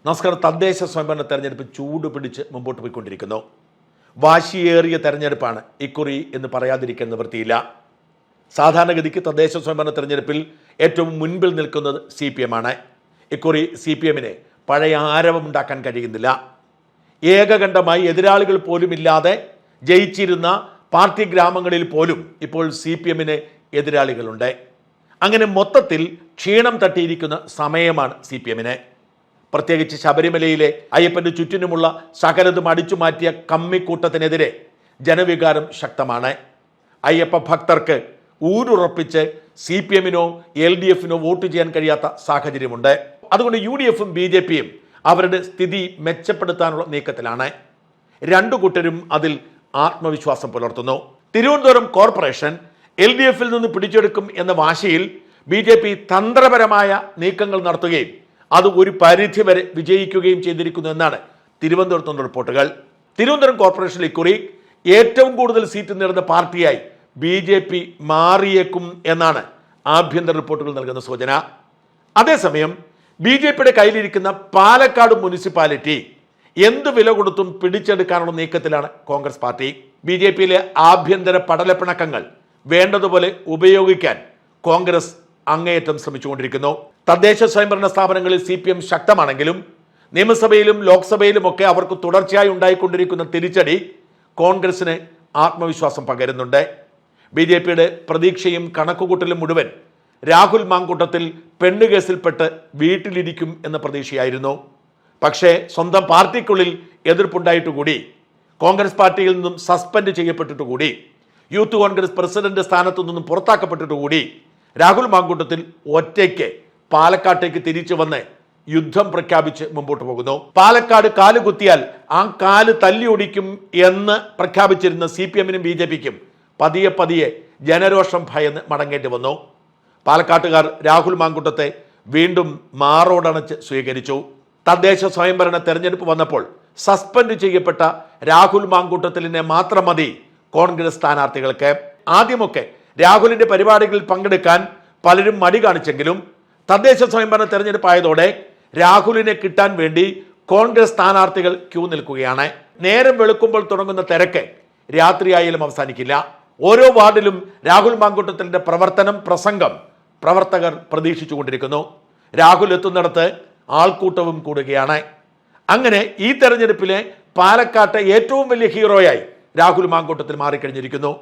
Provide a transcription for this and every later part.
നമസ്കാരം. തദ്ദേശ സ്വയംഭരണ തെരഞ്ഞെടുപ്പ് ചൂടുപിടിച്ച് മുമ്പോട്ട് പോയിക്കൊണ്ടിരിക്കുന്നു. വാശിയേറിയ തെരഞ്ഞെടുപ്പാണ് ഇക്കുറി എന്ന് പറയാതിരിക്കാൻ നിവൃത്തിയില്ല. സാധാരണഗതിക്ക് തദ്ദേശ സ്വയംഭരണ തെരഞ്ഞെടുപ്പിൽ ഏറ്റവും മുൻപിൽ നിൽക്കുന്നത് CPM ആണ്. ഇക്കുറി CPMന് പഴയ ആരവമുണ്ടാക്കാൻ കഴിയുന്നില്ല. ഏകകണ്ഠമായി എതിരാളികൾ പോലുമില്ലാതെ ജയിച്ചിരുന്ന പാർട്ടി ഗ്രാമങ്ങളിൽ പോലും ഇപ്പോൾ CPMന് എതിരാളികളുണ്ട്. അങ്ങനെ മൊത്തത്തിൽ ക്ഷീണം തട്ടിയിരിക്കുന്ന സമയമാണ് CPMന്. പ്രത്യേകിച്ച് ശബരിമലയിലെ അയ്യപ്പന്റെ ചുറ്റിനുമുള്ള സകലതും അടിച്ചു മാറ്റിയ കമ്മിക്കൂട്ടത്തിനെതിരെ ജനവികാരം ശക്തമാണ്. അയ്യപ്പ ഭക്തർക്ക് ഊരുറപ്പിച്ച് CPMനോ LDFനോ വോട്ട് ചെയ്യാൻ കഴിയാത്ത സാഹചര്യമുണ്ട്. അതുകൊണ്ട് UDFും BJPയും അവരുടെ സ്ഥിതി മെച്ചപ്പെടുത്താനുള്ള നീക്കത്തിലാണ്. രണ്ടു കൂട്ടരും അതിൽ ആത്മവിശ്വാസം പുലർത്തുന്നു. തിരുവനന്തപുരം കോർപ്പറേഷൻ LDFിൽ നിന്ന് പിടിച്ചെടുക്കും എന്ന വാശിയിൽ BJP തന്ത്രപരമായ നീക്കങ്ങൾ നടത്തുകയും അത് ഒരു പരിധി വരെ വിജയിക്കുകയും ചെയ്തിരിക്കുന്നു എന്നാണ് തിരുവനന്തപുരത്ത് നിന്നുള്ള റിപ്പോർട്ടുകൾ. തിരുവനന്തപുരം കോർപ്പറേഷനിൽ ഇക്കുറി ഏറ്റവും കൂടുതൽ സീറ്റ് നേടുന്ന പാർട്ടിയായി BJP മാറിയേക്കും എന്നാണ് ആഭ്യന്തര റിപ്പോർട്ടുകൾ നൽകുന്ന സൂചന. അതേസമയം BJPയുടെ കയ്യിലിരിക്കുന്ന പാലക്കാട് മുനിസിപ്പാലിറ്റി എന്ത് വില കൊടുത്തും പിടിച്ചെടുക്കാനുള്ള നീക്കത്തിലാണ് കോൺഗ്രസ് പാർട്ടി. BJPയിലെ ആഭ്യന്തര പടലപ്പിണക്കങ്ങൾ വേണ്ടതുപോലെ ഉപയോഗിക്കാൻ കോൺഗ്രസ് അങ്ങേയറ്റം ശ്രമിച്ചുകൊണ്ടിരിക്കുന്നു. തദ്ദേശ സ്വയംഭരണ സ്ഥാപനങ്ങളിൽ CPM ശക്തമാണെങ്കിലും നിയമസഭയിലും ലോക്സഭയിലുമൊക്കെ അവർക്ക് തുടർച്ചയായി ഉണ്ടായിക്കൊണ്ടിരിക്കുന്ന തിരിച്ചടി കോൺഗ്രസിന് ആത്മവിശ്വാസം പകരുന്നുണ്ട്. BJPയുടെ പ്രതീക്ഷയും കണക്കുകൂട്ടലും മുഴുവൻ രാഹുൽ മാങ്കൂട്ടത്തിൽ പെണ്ണുകേസിൽപ്പെട്ട് വീട്ടിലിരിക്കും എന്ന പ്രതീക്ഷയായിരുന്നു. പക്ഷേ സ്വന്തം പാർട്ടിക്കുള്ളിൽ എതിർപ്പുണ്ടായിട്ടുകൂടി, കോൺഗ്രസ് പാർട്ടിയിൽ നിന്നും സസ്പെൻഡ് ചെയ്യപ്പെട്ടിട്ടുകൂടി, യൂത്ത് കോൺഗ്രസ് പ്രസിഡന്റ് സ്ഥാനത്തു നിന്നും പുറത്താക്കപ്പെട്ടിട്ടുകൂടി രാഹുൽ മാങ്കൂട്ടത്തിൽ ഒറ്റയ്ക്ക് പാലക്കാട്ടേക്ക് തിരിച്ചു വന്ന് യുദ്ധം പ്രഖ്യാപിച്ച് മുമ്പോട്ട് പോകുന്നു. പാലക്കാട് കാല് കുത്തിയാൽ ആ കാല് തല്ലിയൊടിക്കും എന്ന് പ്രഖ്യാപിച്ചിരുന്ന CPMനും BJPക്കും പതിയെ പതിയെ ജനരോഷം ഭയന്ന് മടങ്ങേണ്ടി വന്നു. പാലക്കാട്ടുകാർ രാഹുൽ മാങ്കൂട്ടത്തെ വീണ്ടും മാറോടണച്ച് സ്വീകരിച്ചു. തദ്ദേശ സ്വയംഭരണ തെരഞ്ഞെടുപ്പ് വന്നപ്പോൾ സസ്പെൻഡ് ചെയ്യപ്പെട്ട രാഹുൽ മാങ്കൂട്ടത്തിലിനെ മാത്രം മതി കോൺഗ്രസ് സ്ഥാനാർത്ഥികൾക്ക്. ആദ്യമൊക്കെ രാഹുലിന്റെ പരിപാടികളിൽ പങ്കെടുക്കാൻ പലരും മടി കാണിച്ചെങ്കിലും തദ്ദേശ സ്വയംഭരണ തെരഞ്ഞെടുപ്പായതോടെ രാഹുലിനെ കിട്ടാൻ വേണ്ടി കോൺഗ്രസ് സ്ഥാനാർത്ഥികൾ ക്യൂ നിൽക്കുകയാണ്. നേരം വെളുക്കുമ്പോൾ തുടങ്ങുന്ന തിരക്ക് രാത്രിയായാലും അവസാനിക്കില്ല. ഓരോ വാർഡിലും രാഹുൽ മാങ്കൂട്ടത്തിന്റെ പ്രസംഗം പ്രവർത്തകർ പ്രതീക്ഷിച്ചുകൊണ്ടിരിക്കുന്നു. രാഹുൽ എത്തുന്നിടത്ത് ആൾക്കൂട്ടവും കൂടുകയാണ്. അങ്ങനെ ഈ തെരഞ്ഞെടുപ്പിലെ പാലക്കാട്ടെ ഏറ്റവും വലിയ ഹീറോയായി രാഹുൽ മാങ്കൂട്ടത്തിൽ മാറിക്കഴിഞ്ഞിരിക്കുന്നു.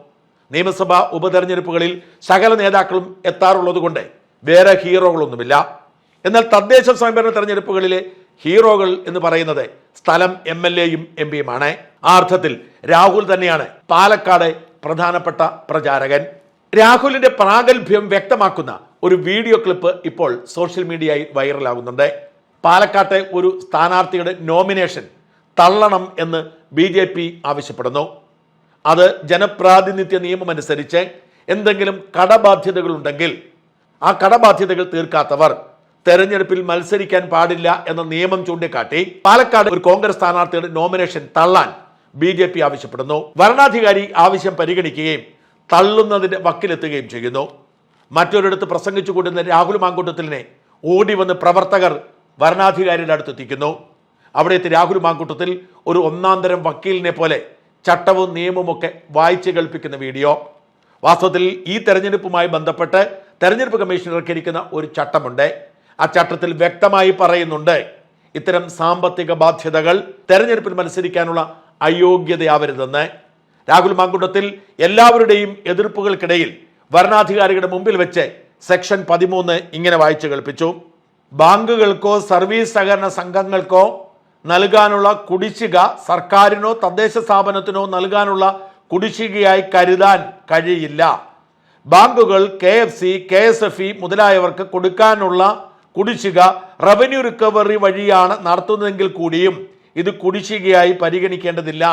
നിയമസഭാ ഉപതെരഞ്ഞെടുപ്പുകളിൽ സകല നേതാക്കളും എത്താറുള്ളത് കൊണ്ട് വേറെ ഹീറോകളൊന്നുമില്ല. എന്നാൽ തദ്ദേശ സ്വയംഭരണ തെരഞ്ഞെടുപ്പുകളിലെ ഹീറോകൾ എന്ന് പറയുന്നത് സ്ഥലം MLAയും MP യുമാണ്. ആ അർത്ഥത്തിൽ രാഹുൽ തന്നെയാണ് പാലക്കാട് പ്രധാനപ്പെട്ട പ്രചാരകൻ. രാഹുലിന്റെ പ്രാഗൽഭ്യം വ്യക്തമാക്കുന്ന ഒരു വീഡിയോ ക്ലിപ്പ് ഇപ്പോൾ സോഷ്യൽ മീഡിയയിൽ വൈറലാകുന്നുണ്ട്. പാലക്കാട്ടെ ഒരു സ്ഥാനാർത്ഥിയുടെ നോമിനേഷൻ തള്ളണം എന്ന് BJP ആവശ്യപ്പെടുന്നു. അത് ജനപ്രാതിനിധ്യ നിയമം അനുസരിച്ച് എന്തെങ്കിലും കടബാധ്യതകൾ ഉണ്ടെങ്കിൽ ആ കടബാധ്യതകൾ തീർക്കാത്തവർ തെരഞ്ഞെടുപ്പിൽ മത്സരിക്കാൻ പാടില്ല എന്ന നിയമം ചൂണ്ടിക്കാട്ടി പാലക്കാട് ഒരു കോൺഗ്രസ് സ്ഥാനാർത്ഥിയുടെ നോമിനേഷൻ തള്ളാൻ BJP ആവശ്യപ്പെടുന്നു. വരണാധികാരി ആവശ്യം പരിഗണിക്കുകയും തള്ളുന്നതിന്റെ വക്കിലെത്തുകയും ചെയ്യുന്നു. മറ്റൊരിടത്ത് പ്രസംഗിച്ചുകൊണ്ടിരുന്ന രാഹുൽ മാങ്കൂട്ടത്തിലിനെ ഓടി വന്ന് പ്രവർത്തകർ വരണാധികാരിയുടെ അടുത്തെത്തിക്കുന്നു. അവിടെയെത്തി രാഹുൽ മാങ്കൂട്ടത്തിൽ ഒരു ഒന്നാന്തരം വക്കീലിനെ പോലെ ചട്ടവും നിയമവും ഒക്കെ വായിച്ച് കേൾപ്പിക്കുന്ന വീഡിയോ. വാസ്തവത്തിൽ ഈ തെരഞ്ഞെടുപ്പുമായി ബന്ധപ്പെട്ട് തെരഞ്ഞെടുപ്പ് കമ്മീഷൻ ഇറക്കിയിരിക്കുന്ന ഒരു ചട്ടമുണ്ട്. ആ ചട്ടത്തിൽ വ്യക്തമായി പറയുന്നുണ്ട്, ഇത്തരം സാമ്പത്തിക ബാധ്യതകൾ തെരഞ്ഞെടുപ്പിൽ മത്സരിക്കാനുള്ള അയോഗ്യതയാവരുതെന്ന്. രാഹുൽ മാങ്കൂട്ടത്തിൽ എല്ലാവരുടെയും എതിർപ്പുകൾക്കിടയിൽ വരണാധികാരികളുടെ മുമ്പിൽ വെച്ച് സെക്ഷൻ 13 ഇങ്ങനെ വായിച്ചു കേൾപ്പിച്ചു. ബാങ്കുകൾക്കോ സർവീസ് സഹകരണ സംഘങ്ങൾക്കോ നൽകാനുള്ള കുടിശ്ശിക സർക്കാരിനോ തദ്ദേശ സ്ഥാപനത്തിനോ നൽകാനുള്ള കുടിശ്ശികയായി കരുതാൻ കഴിയില്ല. ബാങ്കുകൾ KFC, KSFE മുതലായവർക്ക് കൊടുക്കാനുള്ള കുടിശ്ശിക റവന്യൂ റിക്കവറി വഴിയാണ് നടത്തുന്നതെങ്കിൽ കൂടിയും ഇത് കുടിശ്ശികയായി പരിഗണിക്കേണ്ടതില്ല.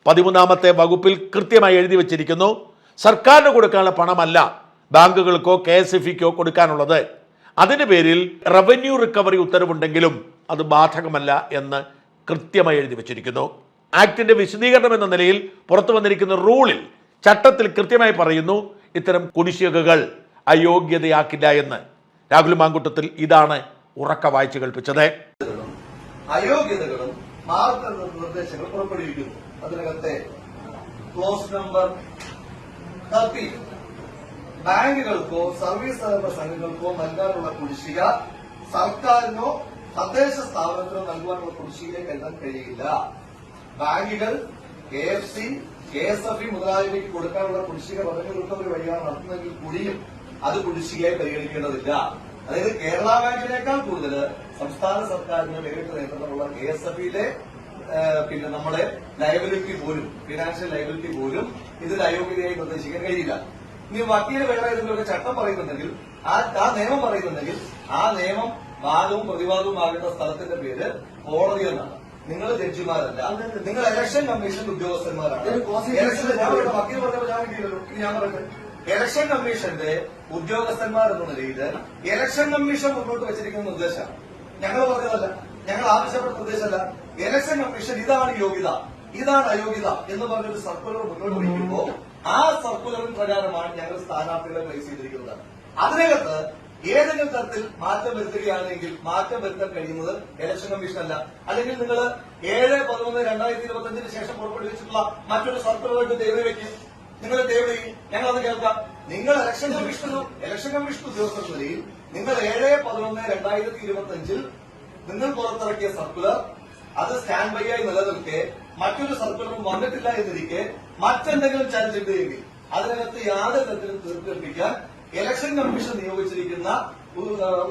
13ാമത്തെ വകുപ്പിൽ കൃത്യമായി എഴുതി വച്ചിരിക്കുന്നു, സർക്കാരിന് കൊടുക്കാനുള്ള പണമല്ല ബാങ്കുകൾക്കോ KSFEക്കോ കൊടുക്കാനുള്ളത്. അതിന് പേരിൽ റവന്യൂ റിക്കവറി ഉത്തരവുണ്ടെങ്കിലും അത് ബാധകമല്ല എന്ന് കൃത്യമായി എഴുതി വച്ചിരിക്കുന്നു. ആക്ടിന്റെ വിശദീകരണം എന്ന നിലയിൽ പുറത്തു വന്നിരിക്കുന്ന റൂളിൽ ചട്ടത്തിൽ കൃത്യമായി പറയുന്നു, ഇത്തരം കുടിശ്ശികകൾ അയോഗ്യതയാക്കില്ല എന്ന്. രാഹുൽ മാങ്കൂട്ടത്തിൽ ഇതാണ് ഉറക്ക വായിച്ചു കേൾപ്പിച്ചത്. അയോഗ്യതകളും മാർഗനിർദ്ദേശങ്ങളും പുറപ്പെടുവിക്കുന്നു. അതിനകത്തെ ക്ലോസ് നമ്പർ 30 ബാങ്കുകൾക്കോ സർവീസ് സഹകരണ സംഘങ്ങൾക്കോ നൽകാനുള്ള കുടിശ്ശിക സർക്കാരിനോ തദ്ദേശ സ്ഥാപനത്തിനോ നൽകുവാനുള്ള കുടിശ്ശികയിലേക്ക് എഴുതാൻ കഴിയില്ല. ബാങ്കുകൾ KFC, KSFE മുതലായവയ്ക്ക് കൊടുക്കാനുള്ള കുടിശ്ശിക റവന്യൂ റിക്കവറി വഴിയാണ് നടത്തുന്നതെങ്കിൽ കൂടിയും അത് കുടിശ്ശികയായി പരിഗണിക്കേണ്ടതില്ല. അതായത് കേരള ബാങ്കിനേക്കാൾ കൂടുതൽ സംസ്ഥാന സർക്കാരിന് നേരിട്ട് നിയന്ത്രണമുള്ള KSFE-യിലെ പിന്നെ നമ്മുടെ ലയബിലിറ്റി പോലും, ഫിനാൻഷ്യൽ ലയബിലിറ്റി പോലും ഇതിൽ അയോഗ്യതയായി നിർദ്ദേശിക്കാൻ കഴിയില്ല. ഇനി വക്കീല് വേറെ ഏതെങ്കിലും ചട്ടം പറയുന്നുണ്ടെങ്കിൽ, ആ നിയമം പറയുന്നുണ്ടെങ്കിൽ, ആ നിയമം വാദവും പ്രതിവാദവും ആകേണ്ട സ്ഥലത്തിന്റെ പേര് കോടതി എന്നാണ്. നിങ്ങൾ ജഡ്ജിമാരല്ല, നിങ്ങൾ ഇലക്ഷൻ കമ്മീഷൻ ഉദ്യോഗസ്ഥന്മാരാണ്. വക്കീൽ പറഞ്ഞപ്പോൾ ഞാൻ കിട്ടിയില്ലല്ലോ, ഇനി ഞാൻ പറയട്ടെ. ഇലക്ഷൻ കമ്മീഷന്റെ ഉദ്യോഗസ്ഥന്മാർ എന്ന നിലയിൽ ഇലക്ഷൻ കമ്മീഷൻ മുന്നോട്ട് വെച്ചിരിക്കുന്ന നിർദ്ദേശമാണ്, ഞങ്ങൾ പറഞ്ഞതല്ല, ഞങ്ങൾ ആവശ്യപ്പെട്ട നിർദ്ദേശമല്ല. ഇലക്ഷൻ കമ്മീഷൻ ഇതാണ് യോഗ്യത, ഇതാണ് അയോഗ്യത എന്ന് പറഞ്ഞൊരു സർക്കുലർ മുന്നോട്ട് വയ്ക്കുമ്പോൾ ആ സർക്കുലറിന് പ്രകാരമാണ് ഞങ്ങൾ സ്ഥാനാർത്ഥികളെ പ്ലേസ് ചെയ്തിരിക്കുന്നത്. അതിനകത്ത് ഏതെങ്കിലും തരത്തിൽ മാറ്റം വരുത്തുകയാണെങ്കിൽ മാറ്റം വരുത്താൻ കഴിയുന്നത് ഇലക്ഷൻ കമ്മീഷൻ അല്ല. അല്ലെങ്കിൽ നിങ്ങൾ 7/11/2025 ശേഷം പുറപ്പെടുവിച്ചിട്ടുള്ള മറ്റൊരു സർക്കുലറായിട്ട് ദയവ് വയ്ക്കും, നിങ്ങൾ ദയവ് ചെയ്യും, ഞങ്ങളത് കേൾക്കാം. നിങ്ങൾ ഇലക്ഷൻ കമ്മീഷൻ ഉദ്യോഗസ്ഥർ നിലയിൽ നിങ്ങൾ 7/11/2025 നിങ്ങൾ പുറത്തിറക്കിയ സർക്കുലർ അത് സ്റ്റാൻഡ് ബൈ ആയി നിലനിൽക്കെ മറ്റൊരു സർക്കുലറും വന്നിട്ടില്ല എന്നിരിക്കെ മറ്റെന്തെങ്കിലും ചാർജ് ചെയ്തെങ്കിൽ അതിനകത്ത് യാതൊരു തരത്തിലും തീർപ്പിക്കാൻ ഇലക്ഷൻ കമ്മീഷൻ നിയോഗിച്ചിരിക്കുന്ന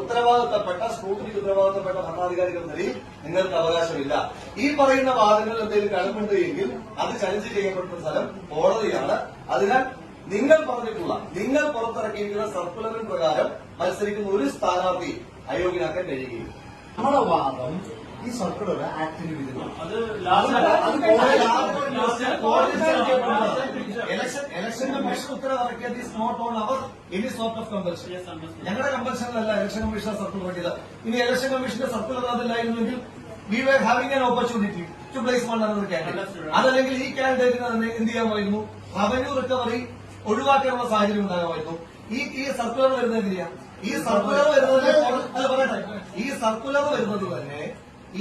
ഉത്തരവാദിത്തപ്പെട്ട സ്ക്രൂട്ടിനിക്ക് ഉത്തരവാദിത്തപ്പെട്ട ഭരണാധികാരികൾ നിലയിൽ നിങ്ങൾക്ക് അവകാശമില്ല. ഈ പറയുന്ന വാദങ്ങളിൽ എന്തെങ്കിലും കടമുണ്ട് എങ്കിൽ അത് ചലഞ്ച് ചെയ്യപ്പെടുന്ന സ്ഥലം കോടതിയാണ്. അതിനാൽ നിങ്ങൾ പറഞ്ഞിട്ടുള്ള, നിങ്ങൾ പുറത്തിറക്കിയിരിക്കുന്ന സർക്കുലറിന് പ്രകാരം മത്സരിക്കുന്ന ഒരു സ്ഥാനാർത്ഥി അയോഗ്യനാക്കാൻ കഴിയുകയില്ല. നമ്മുടെ വാദം ഈ സർക്കുലർ ആക്ടിന് വിരുദ്ധമാണ്. ഇലക്ഷൻ കമ്മീഷൻ ഉത്തരവിറക്കിയത് is not on our any sort of compulsion. ഞങ്ങളുടെ കമ്പൽഷനിലല്ല ഇലക്ഷൻ കമ്മീഷൻ സർക്കുലർ ഇറക്കിയത്. ഇനി ഇലക്ഷൻ കമ്മീഷന്റെ സർക്കുലർ അതില്ലായിരുന്നെങ്കിൽ we were having an opportunity to place one another candidate. അതല്ലെങ്കിൽ ഈ കാൻഡിഡേറ്റിന് തന്നെ എന്ത് ചെയ്യാമായിരുന്നു, റവന്യൂ റിക്കവറി ഒഴിവാക്കാനുള്ള സാഹചര്യം ഉണ്ടാകാമായിരുന്നു. ഈ സർക്കുലർ വരുന്നത് എങ്ങനെയാണ്? ഈ സർക്കുലർ വരുന്നത് തന്നെ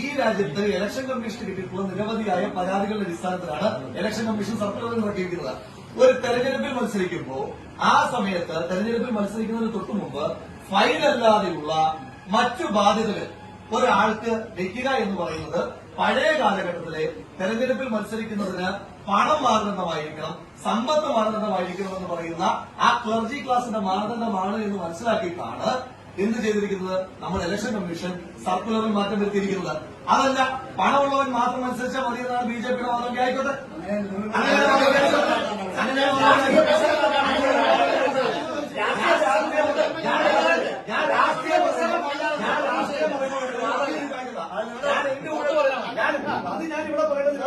ഈ രാജ്യത്ത് ഇലക്ഷൻ കമ്മീഷന് കിട്ടിയിട്ടുള്ള നിരവധിയായ പരാതികളുടെ അടിസ്ഥാനത്തിലാണ് ഇലക്ഷൻ കമ്മീഷൻ സർക്കുലർ ഇറക്കിയിരിക്കുന്നത്. ഒരു തെരഞ്ഞെടുപ്പിൽ മത്സരിക്കുമ്പോൾ ആ സമയത്ത് തെരഞ്ഞെടുപ്പിൽ മത്സരിക്കുന്നതിന് തൊട്ടു മുമ്പ് ഫൈനല്ലാതെയുള്ള മറ്റു ബാധ്യതകൾ ഒരാൾക്ക് വെക്കുക എന്ന് പറയുന്നത് പഴയ കാലഘട്ടത്തിലെ തെരഞ്ഞെടുപ്പിൽ മത്സരിക്കുന്നതിന് പണം മാനദണ്ഡമായിരിക്കണം, സമ്പത്ത് മാനദണ്ഡമായിരിക്കണം എന്ന് പറയുന്ന ആ ക്ലർജി ക്ലാസിന്റെ മാനദണ്ഡമാണ് എന്ന് മനസ്സിലാക്കിയിട്ടാണ് എന്ത് ചെയ്തിരിക്കുന്നത്, നമ്മൾ ഇലക്ഷൻ കമ്മീഷൻ സർക്കുലറിൽ മാറ്റം വരുത്തിയിരിക്കുന്നത്. അതല്ല പണമുള്ളവൻ മാത്രം അനുസരിച്ചാൽ മതി എന്നാണ് BJPയുടെ വാദം. ആയിക്കോട്ടെ, ഞാൻ രാഷ്ട്രീയ അത് ഞാനിവിടെ പറയുന്നത്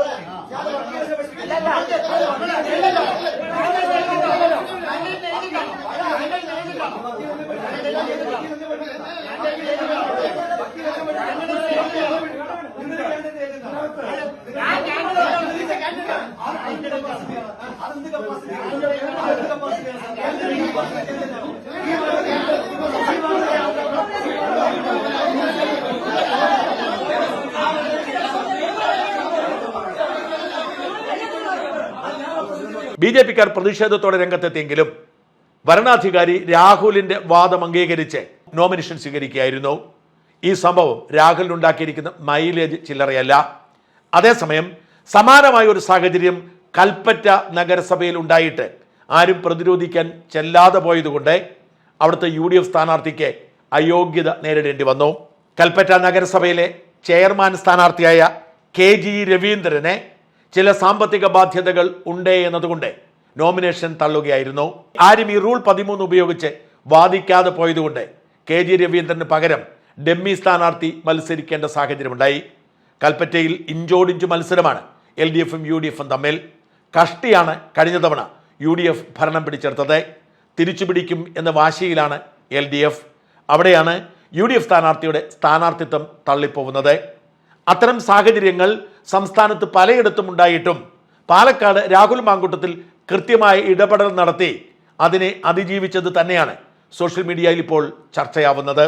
BJPക്കാർ പ്രതിഷേധത്തോടെ രംഗത്തെത്തിയെങ്കിലും ഭരണാധികാരി രാഹുലിന്റെ വാദം അംഗീകരിച്ച് നോമിനേഷൻ സ്വീകരിക്കുകയായിരുന്നു. ഈ സംഭവം രാഹുലിനുണ്ടാക്കിയിരിക്കുന്ന മൈലേജ് ചില്ലറയല്ല. അതേസമയം സമാനമായ ഒരു സാഹചര്യം കൽപ്പറ്റ നഗരസഭയിൽ ഉണ്ടായിട്ട് ആരും പ്രതിരോധിക്കാൻ ചെല്ലാതെ പോയതുകൊണ്ട് അവിടുത്തെ UDF സ്ഥാനാർത്ഥിക്ക് അയോഗ്യത നേരിടേണ്ടി വന്നു. കൽപ്പറ്റ നഗരസഭയിലെ ചെയർമാൻ സ്ഥാനാർത്ഥിയായ KG രവീന്ദ്രനെ ചില സാമ്പത്തിക ബാധ്യതകൾ ഉണ്ട് എന്നതുകൊണ്ട് നോമിനേഷൻ തള്ളുകയായിരുന്നു. ആരും ഈ റൂൾ 13 ഉപയോഗിച്ച് വാദിക്കാതെ പോയതുകൊണ്ട് KG രവീന്ദ്രന് പകരം ഡെമ്മി സ്ഥാനാർത്ഥി മത്സരിക്കേണ്ട സാഹചര്യമുണ്ടായി. കൽപ്പറ്റയിൽ ഇഞ്ചോടിഞ്ചു മത്സരമാണ് LDFും UDFും തമ്മിൽ. കഷ്ടിയാണ് കഴിഞ്ഞ തവണ UDF ഭരണം പിടിച്ചെടുത്തത്. തിരിച്ചുപിടിക്കും എന്ന വാശിയിലാണ് LDF. അവിടെയാണ് UDF സ്ഥാനാർത്ഥിയുടെ സ്ഥാനാർത്ഥിത്വം തള്ളിപ്പോകുന്നത്. അത്തരം സാഹചര്യങ്ങൾ സംസ്ഥാനത്ത് പലയിടത്തും ഉണ്ടായിട്ടും പാലക്കാട് രാഹുൽ മാങ്കൂട്ടത്തിൽ കൃത്യമായ ഇടപെടൽ നടത്തി അതിനെ അതിജീവിച്ചത് തന്നെയാണ് സോഷ്യൽ മീഡിയയിൽ ഇപ്പോൾ ചർച്ചയാവുന്നത്.